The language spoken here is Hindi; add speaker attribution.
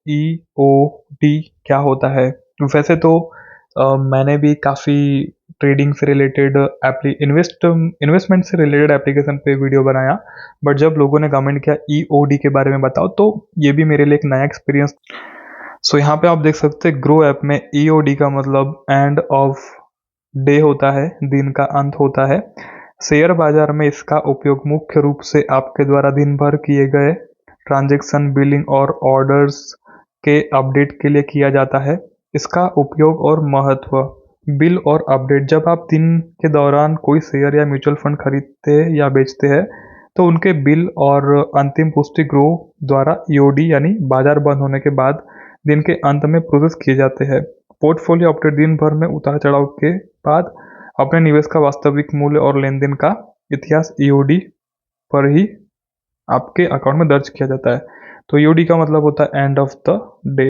Speaker 1: EOD क्या होता है। वैसे तो मैंने भी काफ़ी ट्रेडिंग से रिलेटेड इन्वेस्टमेंट से रिलेटेड एप्लीकेशन पे वीडियो बनाया, बट जब लोगों ने कमेंट किया EOD के बारे में बताओ, तो ये भी मेरे लिए एक नया एक्सपीरियंस। सो यहाँ पे आप देख सकते हैं ग्रो ऐप में EOD का मतलब एंड ऑफ डे होता है, दिन का अंत होता है। शेयर बाजार में इसका उपयोग मुख्य रूप से आपके द्वारा दिन भर किए गए ट्रांजैक्शन, बिलिंग और ऑर्डर्स के अपडेट के लिए किया जाता है। इसका उपयोग और महत्व, बिल और अपडेट, जब आप दिन के दौरान कोई शेयर या म्यूचुअल फंड खरीदते या बेचते हैं तो उनके बिल और अंतिम पुष्टि ग्रो द्वारा EOD यानी बाजार बंद होने के बाद दिन के अंत में प्रोसेस किए जाते हैं। पोर्टफोलियो अपडेट दिन भर में उतार चढ़ाव के बाद अपने निवेश का वास्तविक मूल्य और लेन देन का इतिहास EOD पर ही आपके अकाउंट में दर्ज किया जाता है। तो EOD का मतलब होता है एंड ऑफ द डे।